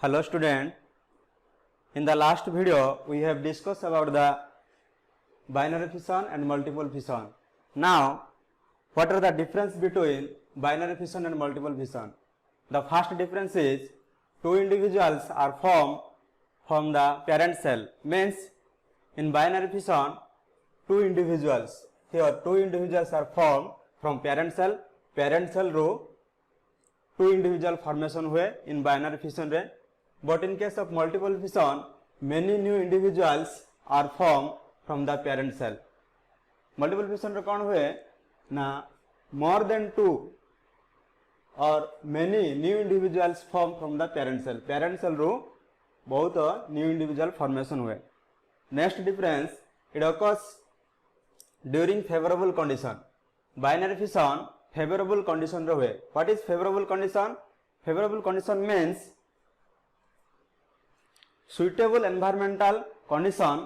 Hello student, in the last video we have discussed about the binary fission and multiple fission. Now what are the difference between binary fission and multiple fission? The first difference is two individuals are formed from the parent cell, means in binary fission two individuals are formed from parent cell row two individual formation हुए in binary fission रे. But in case of multiple fission, many new individuals are formed from the parent cell. Multiple fission रे कौन हुए ना more than two or many new individuals formed from the parent cell. Parent cell रो बहुत new individual formation हुए. Next difference, it occurs during favorable condition. Binary fission favorable condition रे हुए. What is favorable condition? Favorable condition means suitable environmental condition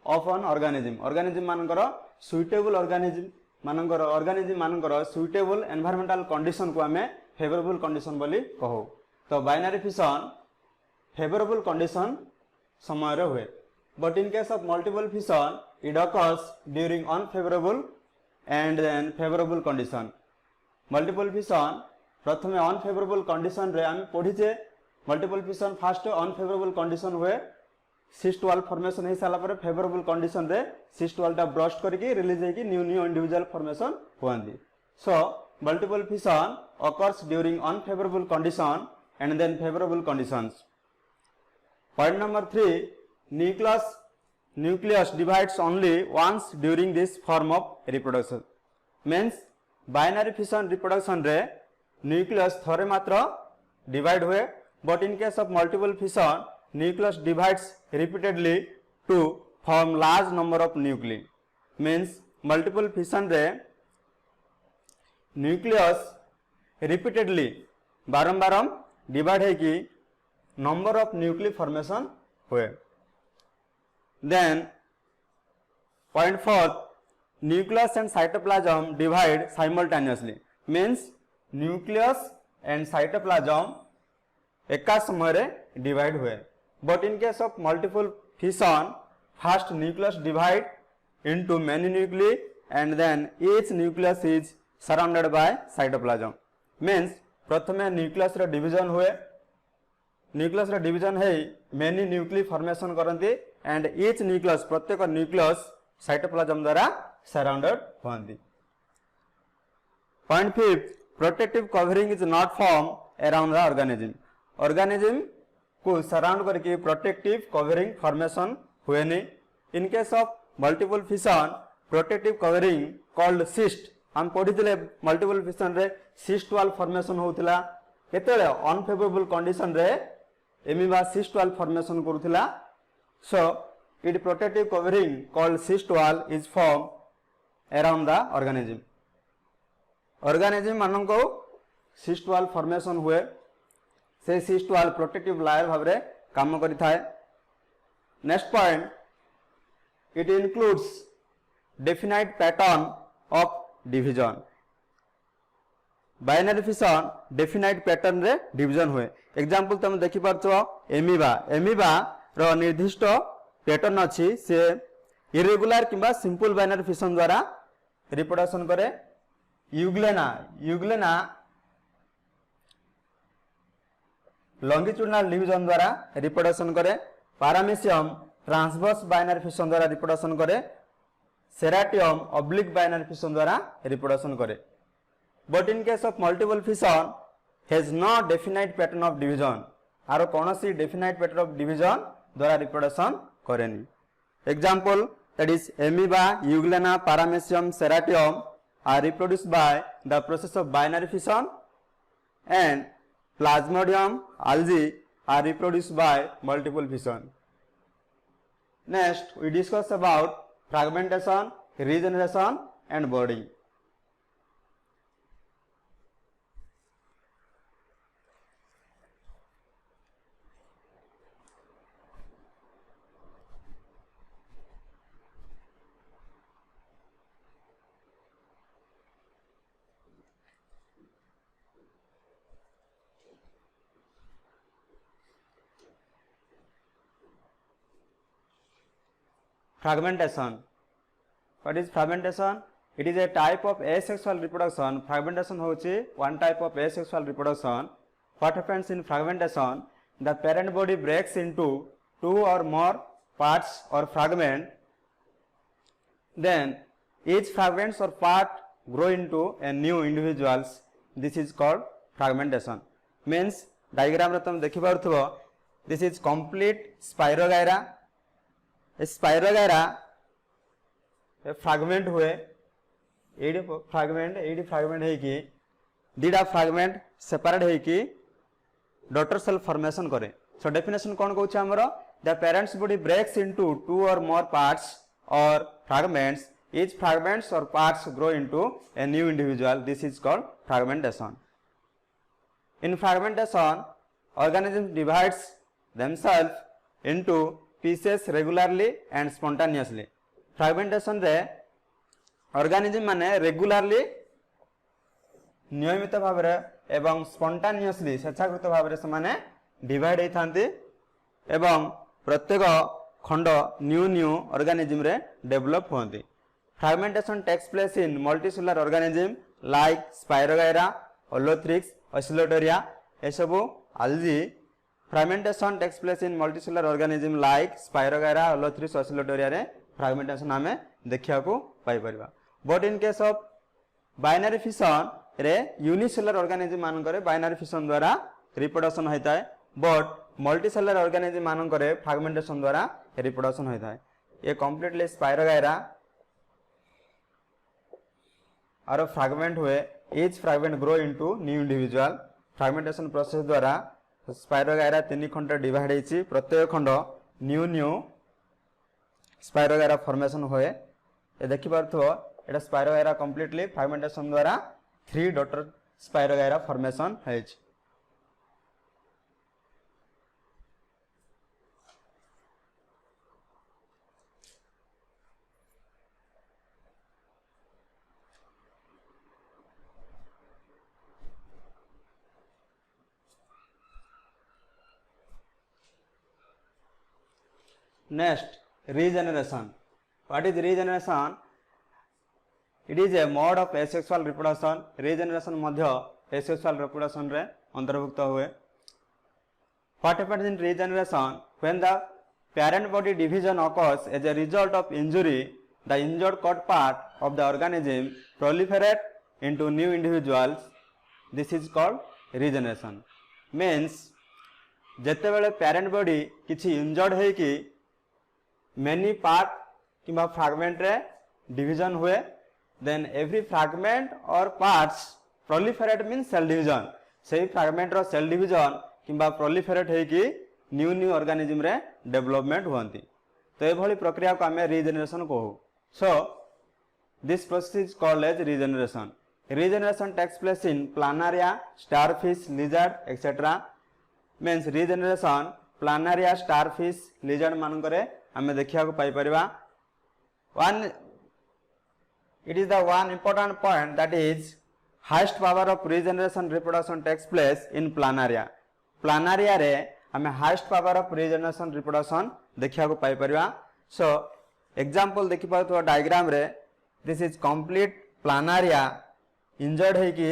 of an organism. Organism मानकर suitable organism मानकर suitable environmental condition को हमें favorable condition बोली कहो. तो binary fission favorable condition समय रे हुए. But in case of multiple fission, it occurs during unfavorable and then favorable condition. Multiple fission प्रथमे unfavorable condition रे हम पढ़ीचे. Multiple fission fast unfavourable condition हुए सिस्ट वॉल फॉर्मेशन हो सारा पर फेवरेबल कंडीशन रे सिस्ट वॉल टा ब्रस्ट करके रिलीज होगी न्यू इंडिविजुअल फॉर्मेशन होंदी. So multiple fission occurs during unfavourable condition and then favourable conditions. Point number 3, nucleus divides only once during this form of reproduction. Means binary fission reproduction रे nucleus थोड़े मात्र divide हुए. But in case of multiple fission, nucleus divides repeatedly to form large number of nuclei. Means multiple fission रे nucleus repeatedly बारंबार divide है कि number of nuclei formation हुए. Then point 4, nucleus and cytoplasm divide simultaneously. Means nucleus and cytoplasm एका समय रे divide हुए. But in case of multiple fission first nucleus divide into many nucleus and then each nucleus is surrounded by cytoplasm. Means प्रथमे nucleus रे division हुए. Nucleus रे division है many nucleus formation करंती एंड ईच न्यूक्लियस प्रत्येक nucleus cytoplasm द्वारा surrounded होंदी. Point 5, protective covering is not form around the organism. Organism को सराउंड करके प्रोटेक्टिव कवरिंग फॉर्मेशन हुए नहीं. In case of multiple fission protective covering called cyst. हम पढ़ी मल्टीपल फिशन रे सिस्ट वॉल फॉर्मेशन होतिला केतेले अनफेवरेबल कंडीशन रे एमिबा सिस्ट वॉल फॉर्मेशन करूतिला. So it protective covering called cyst wall is form around the organism. Organism मानन को cyst wall formation हुए से सिस्ट वॉल प्रोटेक्टिव लायर भाव रे काम करि थाए. Next point, it includes definite pattern of division. Binary fission definite pattern रे डिवीजन हुए. एग्जांपल तुम देखि परछो एमिबा रो निर्दिष्ट पैटर्न अछि से इरेगुलर किबा सिंपल बाइनरी फिशन द्वारा रिप्रोडक्शन करे. यूग्लेना लॉन्गिट्यूडिनल डिवीजन द्वारा रिप्रोडक्शन करे. पैरामीशियम ट्रांसवर्स बाइनरी फिशन द्वारा रिप्रोडक्शन करे. सेराटियम ऑब्लिक बाइनरी फिशन द्वारा रिप्रोडक्शन करे. But in case of multiple fission has no definite pattern of division. आरो कोनोसी डेफिनाइट पैटर्न ऑफ डिवीजन द्वारा रिप्रोडक्शन करेनी. Example that is amoeba, euglena, paramecium, ceratium are reproduced by the process of binary fission and Plasmodium, algae are reproduced by multiple fission. Next, we discuss about fragmentation, regeneration and budding. fragmentation. What is fragmentation? It is a type of asexual reproduction. Fragmentation होची one type of asexual reproduction. What happens in fragmentation? The parent body breaks into two or more parts or fragment. Then each fragments or part grow into a new individuals. This is called fragmentation. Means diagram रे तुम देखि पारुथबो. This is complete Spirogyra. Spirogyra A fragment हुए AD fragment है कि दीटा fragment separate है कि daughter cell formation करे. So definition कोन कहउछ हमरो the parents body breaks into two or more parts or fragments. Each fragments or parts grow into a new individual. This is called fragmentation. In fragmentation, organisms divides themselves into pieces regularly and spontaneously. Fragmentation रे organism माने regularly नियमित भाव रे एवं spontaneously स्वेच्छाकृत भाव रे समाने divide होई थांती एवं प्रत्येक खंड न्यू organism रे develop होंती. Fragmentation takes place in multicellular organism like Spirogyra, Holothryx, Oscillatoria. एसबु algae. Fragmentation takes place in multicellular organism like Spirogyra, Holothryx, Oscillatoria रे fragmentation आमे देखिया को पाई परिबा. But in case of binary fission रे unicellular organism मान करे binary fission द्वारा reproduction होता है. But multicellular organism मान करे fragmentation द्वारा reproduction होता है. ये completely Spirogyra और फ्रैगमेंट हुए. each fragment grow into new individual. Fragmentation process द्वारा स्पाइरोगायरा तीन खंड डिवाइड होइछि. प्रत्येक खंड न्यू स्पाइरोगायरा फॉर्मेशन हुए. ये देखि पारथो एटा स्पाइरोगायरा कंप्लीटली फ्रैगमेंटेशन द्वारा 3 डॉटर स्पाइरोगायरा फॉर्मेशन होइछि. Next, regeneration. What is regeneration? It is a mode of asexual reproduction. Regeneration Madhya asexual reproduction रे अंतर्भुक्त हुए. What happens in regeneration? When the parent body division occurs as a result of injury, the injured cut part of the organism proliferate into new individuals. This is called regeneration. Means जेते बेले parent body किछि injured है कि many part किंबा fragment रे division हुए, then every fragment or parts proliferate means cell division. सही fragment रो cell division किंबा proliferate है कि new organism रे development हुआंती. तो ये भली प्रक्रिया को हमें regeneration कहू. So this process is called as regeneration. Regeneration takes place in planaria, starfish, lizard, etc. Means regeneration planaria, starfish, lizard मानकरे हमें देखिया को पाई परिबा. One, it is the one important point, that is highest power of regeneration reproduction takes place in planaria. Planaria रे हमें highest power of regeneration reproduction देखिया को पाई परिबा. So example देखि पाउ तो डायग्राम रे this is complete planaria injured है कि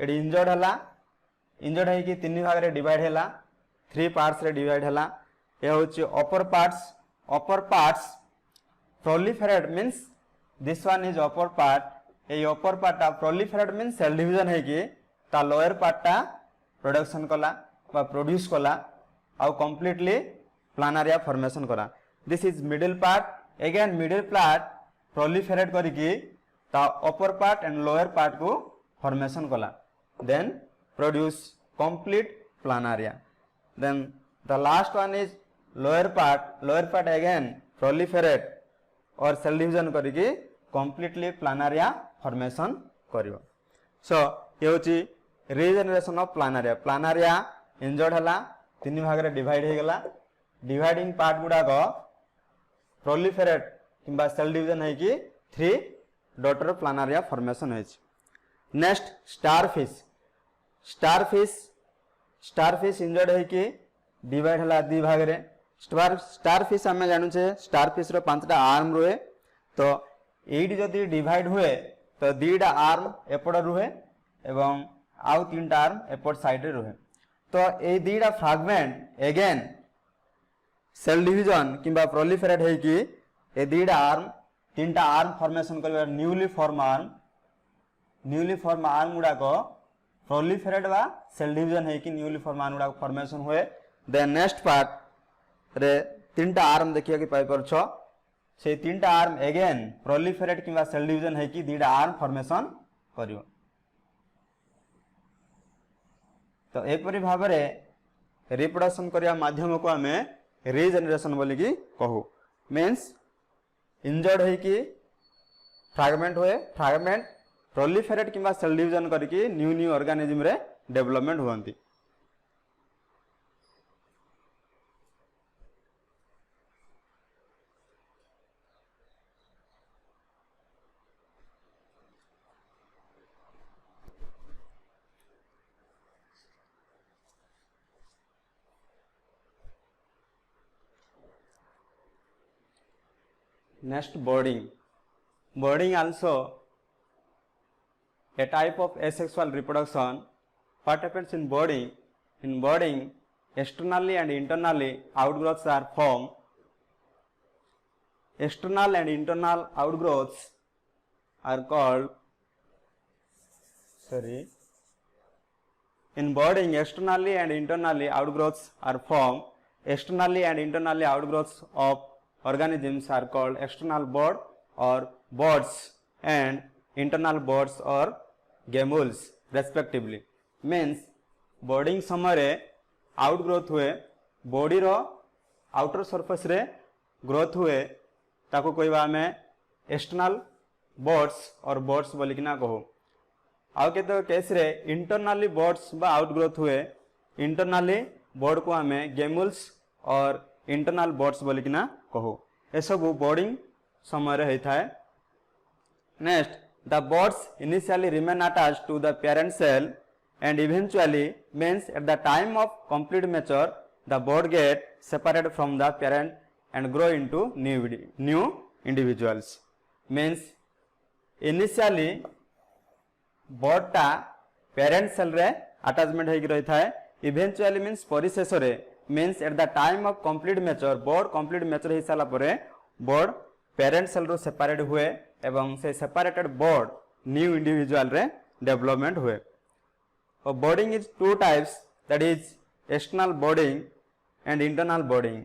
एडी injured है कि तीन भाग रे डिवाइड हैला, 3 पार्ट्स रे डिवाइड हैला. ये होची upper parts proliferate means this one is upper part. ये upper part ता proliferate means cell division है कि ता lower part ता production कला बा produce कला और completely planaria formation करा. This is middle part. Again middle part proliferate करी कि ता upper part and lower part को formation कला, then produce complete planaria. Then the last one is lower part again proliferate और cell division करिकी completely planaria formation करियो. So ये होची regeneration of planaria. Planaria injured हला, तीन भाग रे divide हे गला. Dividing part गुडा को proliferate किंबा cell division है कि 3 daughter planaria formation होइछ. Next, starfish injured है कि divide हला 2 भाग रे. स्टार फिश आम जानू स्टार फिश रो 5टा आर्म रुहे तो एडी जदि डिवाइड हुए तो 2टा आर्म एपट रुहे एवं आउ 3टा आर्म एपट साइड रे रुहे तो ए 2टा फ्रैगमेंट अगेन सेल डिवीजन किंबा प्रोलिफेरेट है कि ए 2टा आर्म 3टा आर्म फॉर्मेशन कर न्यूली फॉर्म आर्म गुड़ा को प्रोलिफेरेट बा सेल डिवीजन है कि न्यूली फॉर्म आर्म गुड़ा फॉर्मेशन हुए देन नेक्स्ट पार्ट रे 3टा आर्म देखिए कि पाई परछ से 3टा आर्म अगेन प्रोलिफेरेट किंबा सेल डिवीजन है कि 2टा आर्म फॉर्मेशन करियो तो एपरि भाव रे रिप्रोडक्शन करिया माध्यम को हमें रीजेनरेशन बोली कि कहू मीन्स इंजर्ड है कि फ्रैगमेंट हुए फ्रैगमेंट प्रोलिफेरेट किंबा सेल डिवीजन करके न्यू न्यू ऑर्गेनिज्म रे development हुअंती Next, boarding also a type of asexual reproduction. What happens in boarding? In boarding, externally and internally outgrowths are formed. External and internal outgrowths are called in boarding, externally and internally outgrowths are formed. Externally and internally outgrowths of organisms are called external board or boards and internal boards or gamules respectively. Means boarding समय outgrowth हुए body रो outer surface रे growth हुए ताको कहवा हमें external boards और boards बोली कि ना कहो आउ के तो केस रे internally boards बा outgrowth हुए internally board को हमें gamules और इंटरनल बोर्ड्स बोली कि ना कहो ए सब बोर्डिंग समय रे थाए next the buds initially remain attached to the parent cell and eventually means at the time of complete mature the bud get separated from the parent and grow into new individuals means initially बोर्डटा parent cell रे attachment होई रही थाए eventually means परिशेष रे means at the time of complete mature bud complete mature हो सारा परे बोर्ड पेरेंट सेल रो सेपरेट हुए एवं से सेपरेटेड बोर्ड न्यू इंडिविजुअल रे डेवलपमेंट हुए और budding is two types that is external budding and internal budding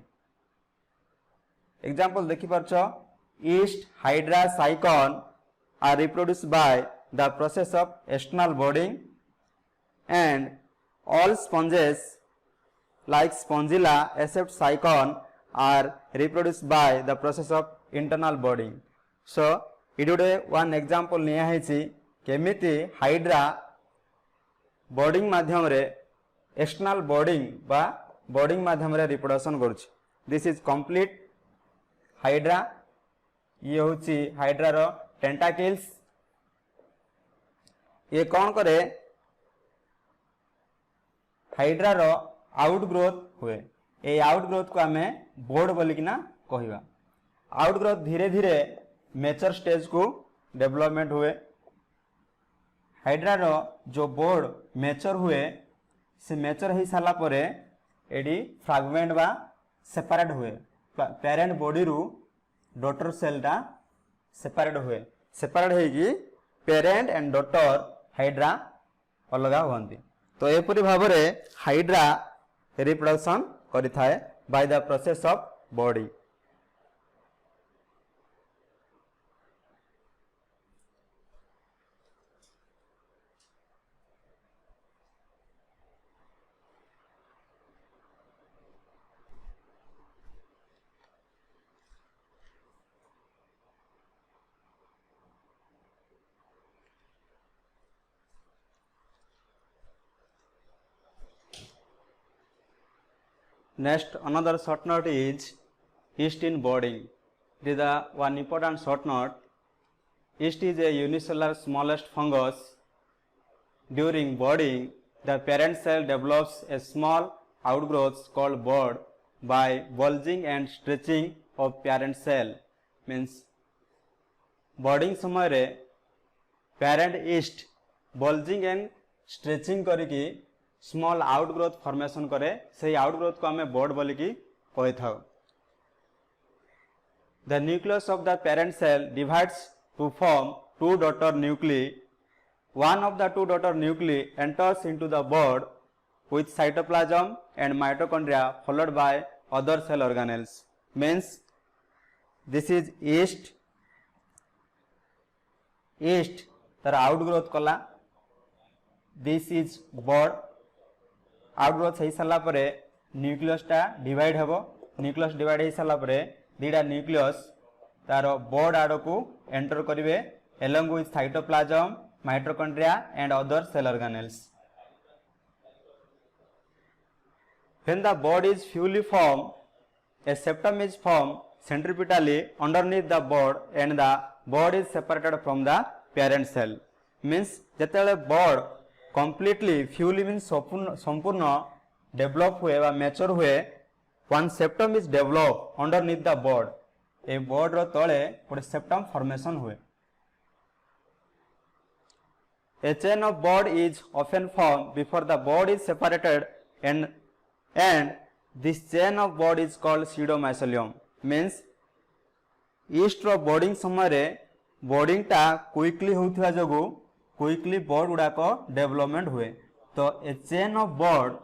example देखि परछो yeast hydra sycon are reproduced by the process of external budding and all sponges like spongilla except cycon are reproduced by the process of internal boarding. So it would one example निया है केमिति hydra boarding माध्यम रे external boarding बा budding माध्यम रे reproduction करूछ this is complete hydra ये होची हाइड्रा रो टेंटाकल्स ये कौन करे हाइड्रा रो आउटग्रोथ हुए ए आउटग्रोथ को हमें बोर्ड बोली कि ना कहवा आउटग्रोथ धीरे धीरे मैच्योर स्टेज को डेवलपमेंट हुए हाइड्रा रो जो बोर्ड मैच्योर हुए से मैच्योर हो सारा पर एडी फ्रैगमेंट बा सेपरेट हुए पेरेंट बॉडी रु डॉटर सेलटा सेपरेट हुए सेपरेट होगी पेरेंट एंड डॉटर हाइड्रा अलग हुअंती तो एपरि भाव रे हाइड्रा रिप्रोडक्शन करिथाए by the process of budding Next, another short note is yeast in boarding. It is one important short note. Yeast is a unicellular smallest fungus. During boarding, the parent cell develops a small outgrowth called board. by bulging and stretching of parent cell means budding समय रे parent yeast bulging and stretching करिकी small outgrowth formation करे से outgrowth को हमें bud बोली की कहि थाउ the nucleus of the parent cell divides to form two daughter nuclei one of the two daughter nuclei enters into the board with cytoplasm and mitochondria followed by other cell organelles means this is yeast तर outgrowth कला this is board outgrowth हो सारा पर nucleus टा divide हेबो nucleus divide हो सारा पर दीटा न्यूक्लियस तार बोर्ड आड़ को एंटर करिवे along with cytoplasm mitochondria and other cell organelles when the board is fully formed a septum is formed centripetally underneath the board and the board is separated from the parent cell means जेतेले board completely fully means संपूर्ण develop हुए वा mature हुए one septum is developed underneath the board A board रो तळे गोटे septum formation हुए A chain of board is often formed before the board is separated and this chain of board is called pseudomycelium means yeast row boarding समय रे boarding टा quickly होउथवा जगो quickly board गुडा को development हुए तो a chain of board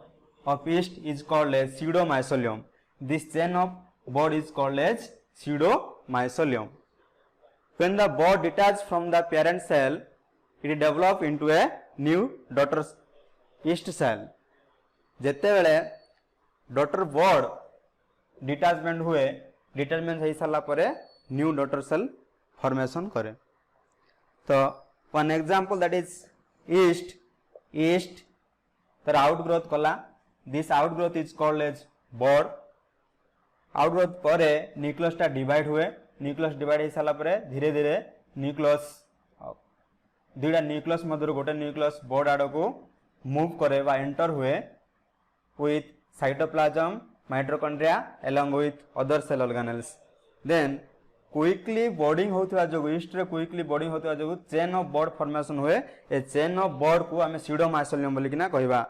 of yeast is called as pseudomycelium this chain of board is called as pseudomycelium when the board detached from the parent cell it develop into a new daughter yeast cell जेते बेले daughter board detachment हुए detachment हो सारा पर new daughter cell formation करे तो one example that is yeast तर outgrowth कला this outgrowth is called as board outgrowth पर nucleus टा divide हुए nucleus divide हो सारा पर धीरे धीरे nucleus दुईटा न्यूक्लियस मध्य गोटे न्यूक्लियस बोर्ड आड़ को मूव करे वा एंटर हुए with cytoplasm mitochondria along with other cell organelles then quickly budding होतवा जगो ईस्ट रे क्विकली बोर्डिंग होतवा जगो चेन ऑफ बोर्ड फॉर्मेशन हुए ए चेन ऑफ बोर्ड को हमें pseudomycelium बोली किना कहबा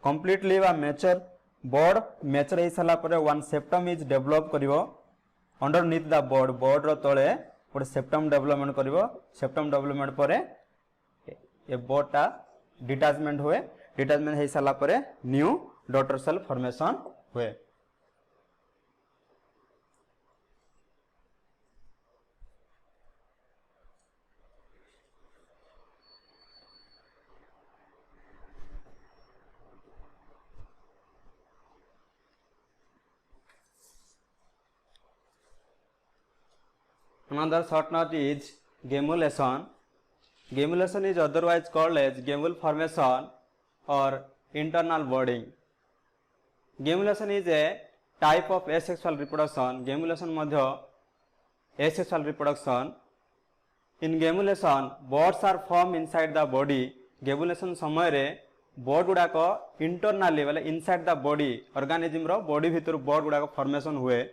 कंप्लीटली वा मैच्योर बोर्ड मैच्योर हे साला पर वन सेप्टम इज डेवलप करिवो अंडरनीथ द बोर्ड रो तळे गोटे सेप्टम डेवलपमेंट करिवो सेप्टम डेवलपमेंट परे ये बोर्ड टा डिटैचमेंट हुए डिटैचमेंट हो सारा पर न्यू डॉटर सेल फॉर्मेशन हुए another short note is gemulation Gemulation is otherwise called as gemule formation or internal boarding. Gemulation is a type of asexual reproduction. Gemulation madhya asexual reproduction. In gemulation, boards are formed inside the body. Gemulation समय रे board गुड़ा को internally वाले inside the body organism row body भीतर board गुड़ा को formation हुए.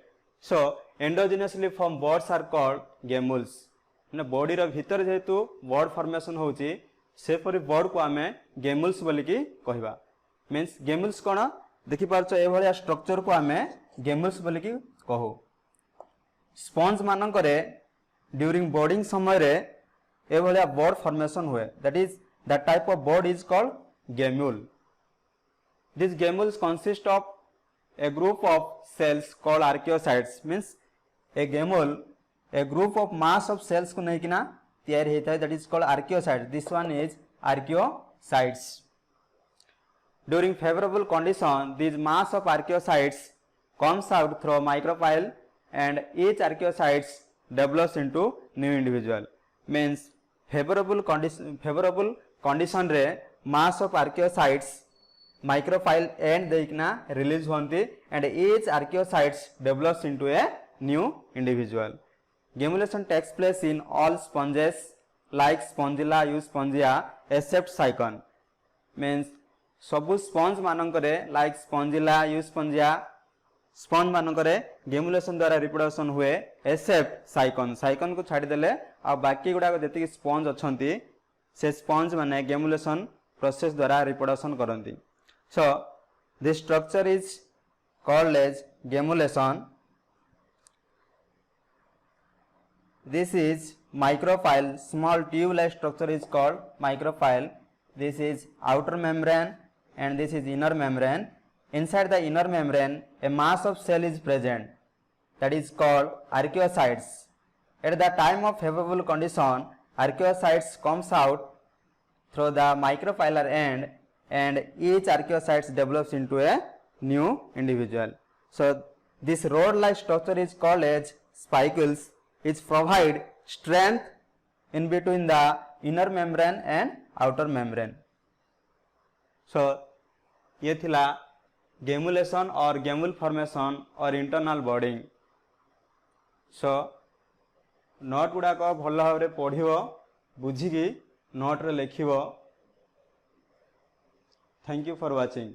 So endogenously formed boards are called gemules. Body रो भीतर जेहेतु बोर्ड फॉर्मेशन होची से परि बोर्ड को आमे गेमुल्स बोली की कहबा मींस गेमुल्स कोन देखि पारछो ए भलिया स्ट्रक्चर को आमे गेमुल्स बोली की कहू स्पंज मानन करे ड्यूरिंग बोर्डिंग समय रे ए भलिया बोर्ड फॉर्मेशन हुए that is the type of bud is called gemmule this gemmules consist of a group of cells called archaeocytes means a gemmule a group of mass of cells को नहीं किना तैयार होता है that is called archaeocytes this one is archaeocytes during favorable condition these mass of archaeocytes comes out through micropyle and each archaeocytes develops into new individual means favorable condition रे mass of archaeocytes micropyle end देकिना release होंती and each archaeocytes develops into a new individual Gemulation takes place in all sponges like Spongilla, Euspongia except Sycon means सबु sponge मानन करे like Spongilla, Euspongia sponge मानकरे गेमुलेशन द्वारा reproduction हुए accept साइकन साइकन को छाड़ी देले आ बाकी गुडा जति स्पंज अछंती से स्पंज माने गेमुलेशन प्रोसेस द्वारा रिप्रोडक्शन करंती so this structure is called as gemmulation this is micropyle small tube like structure is called micropyle this is outer membrane and this is inner membrane inside the inner membrane a mass of cell is present that is called archaeocytes at the time of favorable condition archaeocytes comes out through the micropylar end and each archaeocytes develops into a new individual so this rod like structure is called as spicules which provide strength in between the inner membrane and outer membrane so ये थिला गेमुलेशन और गेमुल formation और internal bonding so note गुड़ाक भल भाव पढ़ो बुझिकी note रे लिखिबो thank you for watching.